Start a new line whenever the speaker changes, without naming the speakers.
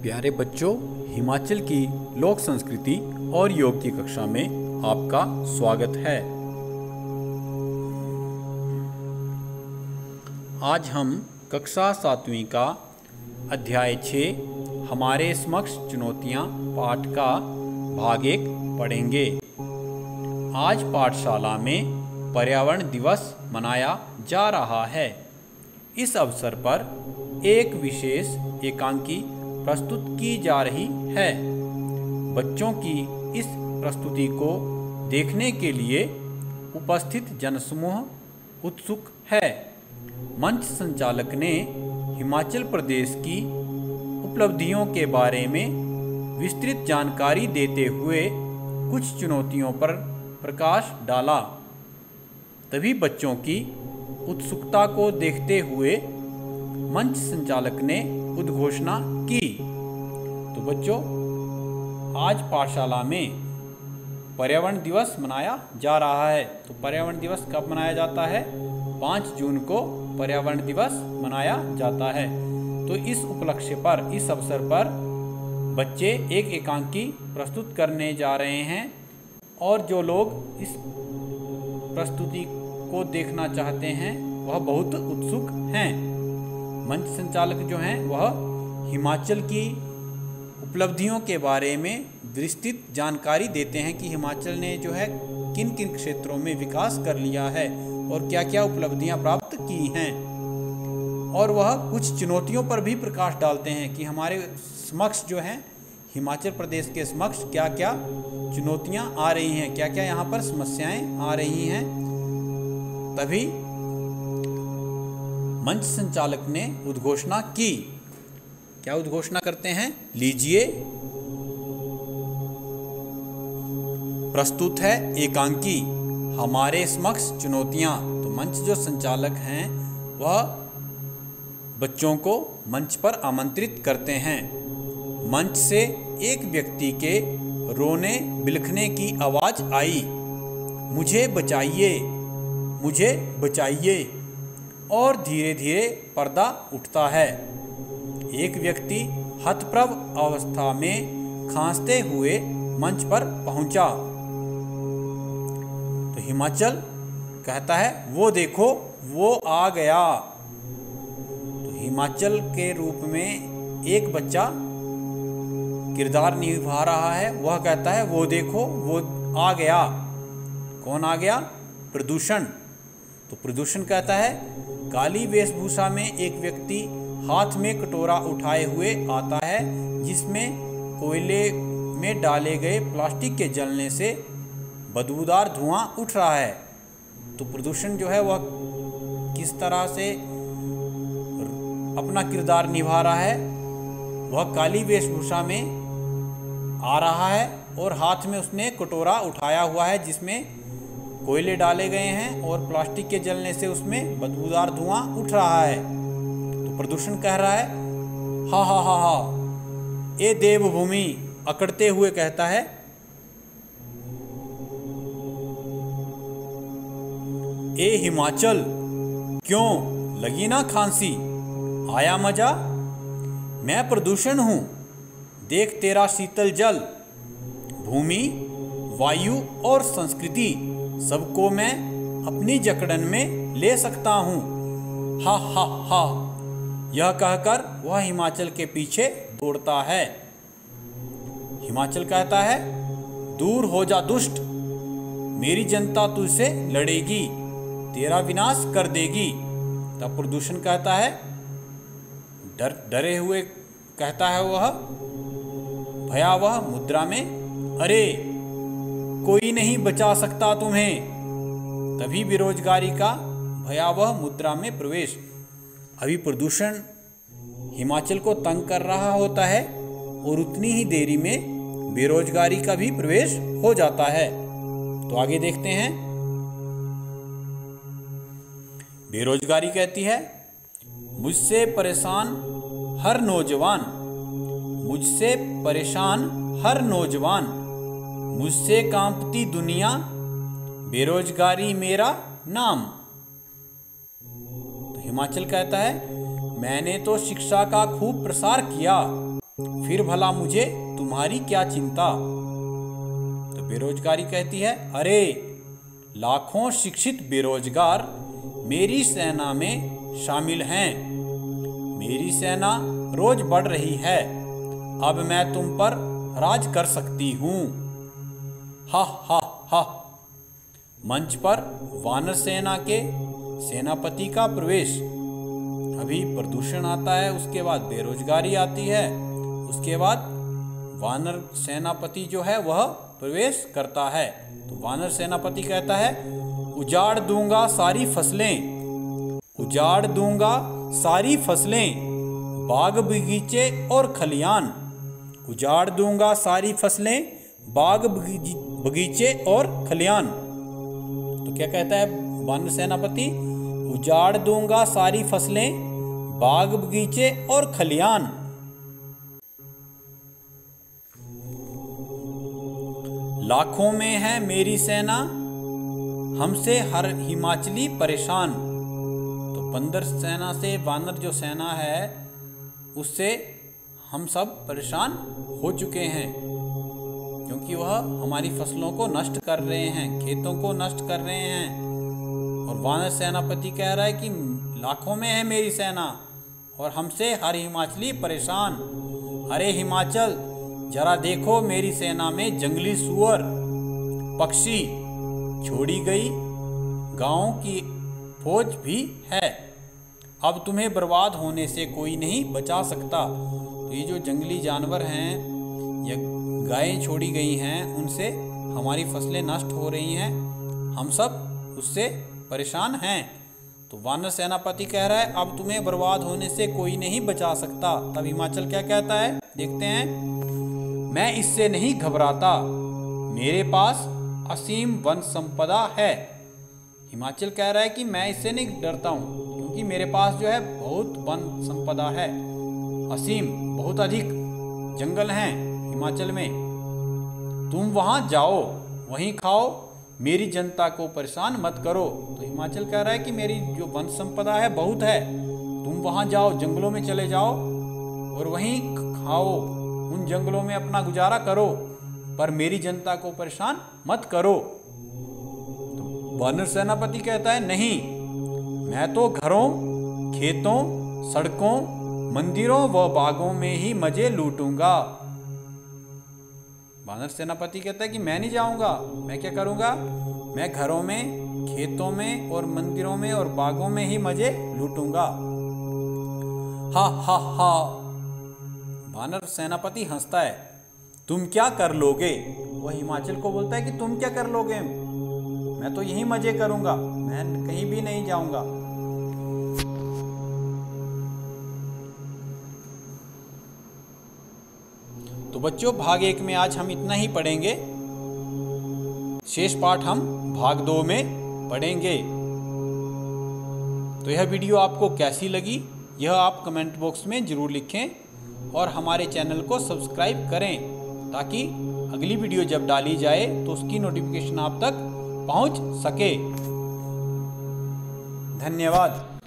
प्यारे बच्चों, हिमाचल की लोक संस्कृति और योग की कक्षा में आपका स्वागत है। आज हम कक्षा 7वीं का अध्याय 6 हमारे समक्ष चुनौतियां पाठ का भाग 1 पढ़ेंगे। आज पाठशाला में पर्यावरण दिवस मनाया जा रहा है। इस अवसर पर एक विशेष एकांकी प्रस्तुत की जा रही है। बच्चों की इस प्रस्तुति को देखने के लिए उपस्थित जनसमूह उत्सुक है। मंच संचालक ने हिमाचल प्रदेश की उपलब्धियों के बारे में विस्तृत जानकारी देते हुए कुछ चुनौतियों पर प्रकाश डाला। तभी बच्चों की उत्सुकता को देखते हुए मंच संचालक ने उद्घोषणा की। तो बच्चों, आज पाठशाला में पर्यावरण दिवस मनाया जा रहा है। तो पर्यावरण दिवस कब मनाया जाता है? 5 जून को पर्यावरण दिवस मनाया जाता है। तो इस उपलक्ष्य पर, इस अवसर पर बच्चे एक एकांकी प्रस्तुत करने जा रहे हैं और जो लोग इस प्रस्तुति को देखना चाहते हैं वह बहुत उत्सुक हैं। मंच संचालक जो हैं वह हिमाचल की उपलब्धियों के बारे में विस्तृत जानकारी देते हैं कि हिमाचल ने जो है किन किन क्षेत्रों में विकास कर लिया है और क्या क्या उपलब्धियां प्राप्त की हैं। और वह कुछ चुनौतियों पर भी प्रकाश डालते हैं कि हमारे समक्ष जो है हिमाचल प्रदेश के समक्ष क्या क्या चुनौतियां आ रही हैं, क्या क्या यहाँ पर समस्याएं आ रही हैं। तभी मंच संचालक ने उद्घोषणा की। क्या उद्घोषणा करते हैं? लीजिए, प्रस्तुत है एकांकी हमारे समक्ष चुनौतियां। तो मंच जो संचालक हैं वह बच्चों को मंच पर आमंत्रित करते हैं। मंच से एक व्यक्ति के रोने बिलखने की आवाज आई, मुझे बचाइए, मुझे बचाइए। और धीरे धीरे पर्दा उठता है। एक व्यक्ति हतप्रभ अवस्था में खांसते हुए मंच पर पहुंचा। तो हिमाचल कहता है, वो देखो, वो आ गया। तो हिमाचल के रूप में एक बच्चा किरदार निभा रहा है। वह कहता है, वो देखो, वो आ गया। कौन आ गया? प्रदूषण। तो प्रदूषण कहता है, काली वेशभूषा में एक व्यक्ति हाथ में कटोरा उठाए हुए आता है जिसमें कोयले में डाले गए प्लास्टिक के जलने से बदबूदार धुआं उठ रहा है। तो प्रदूषण जो है वह किस तरह से अपना किरदार निभा रहा है? वह काली वेशभूषा में आ रहा है और हाथ में उसने कटोरा उठाया हुआ है जिसमें कोयले डाले गए हैं और प्लास्टिक के जलने से उसमें बदबूदार धुआं उठ रहा है। तो प्रदूषण कह रहा है, हा हा हा हा। ए देवभूमि अकड़ते हुए कहता है, ए हिमाचल, क्यों लगी ना खांसी? आया मजा? मैं प्रदूषण हूं, देख तेरा शीतल जल। भूमि, वायु और संस्कृति सबको मैं अपनी जकड़न में ले सकता हूँ। हा हा हा। यह कहकर वह हिमाचल के पीछे दौड़ता है। हिमाचल कहता है, दूर हो जा दुष्ट, मेरी जनता तुझसे लड़ेगी, तेरा विनाश कर देगी। तब प्रदूषण कहता है, डरे हुए कहता है वह भयावह मुद्रा में, अरे कोई नहीं बचा सकता तुम्हें। तभी बेरोजगारी का भयावह मुद्रा में प्रवेश। अभी प्रदूषण हिमाचल को तंग कर रहा होता है और उतनी ही देरी में बेरोजगारी का भी प्रवेश हो जाता है। तो आगे देखते हैं। बेरोजगारी कहती है, मुझसे परेशान हर नौजवान, मुझसे परेशान हर नौजवान, मुझसे कांपती दुनिया, बेरोजगारी मेरा नाम। तो हिमाचल कहता है, मैंने तो शिक्षा का खूब प्रसार किया, फिर भला मुझे तुम्हारी क्या चिंता। तो बेरोजगारी कहती है, अरे लाखों शिक्षित बेरोजगार मेरी सेना में शामिल हैं। मेरी सेना रोज बढ़ रही है, अब मैं तुम पर राज कर सकती हूँ। हा हा हा। मंच पर वानर सेना के सेनापति का प्रवेश। अभी प्रदूषण आता है, उसके बाद बेरोजगारी आती है, उसके बाद वानर सेनापति जो है वह प्रवेश करता है। तो वानर सेनापति कहता है, उजाड़ दूंगा सारी फसलें, उजाड़ दूंगा सारी फसलें, बाग बगीचे और खलियान। उजाड़ दूंगा सारी फसलें, बाग बगीचे और खलियान। तो क्या कहता है वानर सेनापति? उजाड़ दूंगा सारी फसलें, बाग बगीचे और खलियान। लाखों में है मेरी सेना, हमसे हर हिमाचली परेशान। तो बंदर सेना से वानर जो सेना है उससे हम सब परेशान हो चुके हैं, क्योंकि वह हमारी फसलों को नष्ट कर रहे हैं, खेतों को नष्ट कर रहे हैं। और वानर सेनापति कह रहा है कि लाखों में है मेरी सेना और हमसे हर हिमाचली परेशान। अरे हिमाचल, जरा देखो मेरी सेना में जंगली सूअर, पक्षी, छोड़ी गई गांवों की फौज भी है। अब तुम्हें बर्बाद होने से कोई नहीं बचा सकता। तो ये जो जंगली जानवर हैं या गायें छोड़ी गई हैं, उनसे हमारी फसलें नष्ट हो रही हैं, हम सब उससे परेशान हैं। तो वानर सेनापति कह रहा है, अब तुम्हें बर्बाद होने से कोई नहीं बचा सकता। तब हिमाचल क्या कहता है, देखते हैं। मैं इससे नहीं घबराता, मेरे पास असीम वन संपदा है। हिमाचल कह रहा है कि मैं इससे नहीं डरता हूँ, क्योंकि मेरे पास जो है बहुत वन संपदा है, असीम, बहुत अधिक जंगल हैं हिमाचल में। तुम वहाँ जाओ, वहीं खाओ, मेरी जनता को परेशान मत करो। तो हिमाचल कह रहा है कि मेरी जो वन संपदा है बहुत है, तुम वहाँ जाओ, जंगलों में चले जाओ और वहीं खाओ, उन जंगलों में अपना गुजारा करो, पर मेरी जनता को परेशान मत करो। तो वानर सेनापति कहता है, नहीं, मैं तो घरों, खेतों, सड़कों, मंदिरों व बागों में ही मजे लूटूंगा। वानर सेनापति कहता है कि मैं नहीं जाऊंगा, मैं क्या करूंगा? मैं घरों में, खेतों में और मंदिरों में और बागों में ही मजे लूटूंगा। हा हा हा। वानर सेनापति हंसता है, तुम क्या कर लोगे? वह हिमाचल को बोलता है कि तुम क्या कर लोगे? मैं तो यही मजे करूंगा, मैं कहीं भी नहीं जाऊंगा। तो बच्चों, भाग 1 में आज हम इतना ही पढ़ेंगे, शेष पाठ हम भाग 2 में पढ़ेंगे। तो यह वीडियो आपको कैसी लगी, यह आप कमेंट बॉक्स में ज़रूर लिखें और हमारे चैनल को सब्सक्राइब करें, ताकि अगली वीडियो जब डाली जाए तो उसकी नोटिफिकेशन आप तक पहुंच सके। धन्यवाद।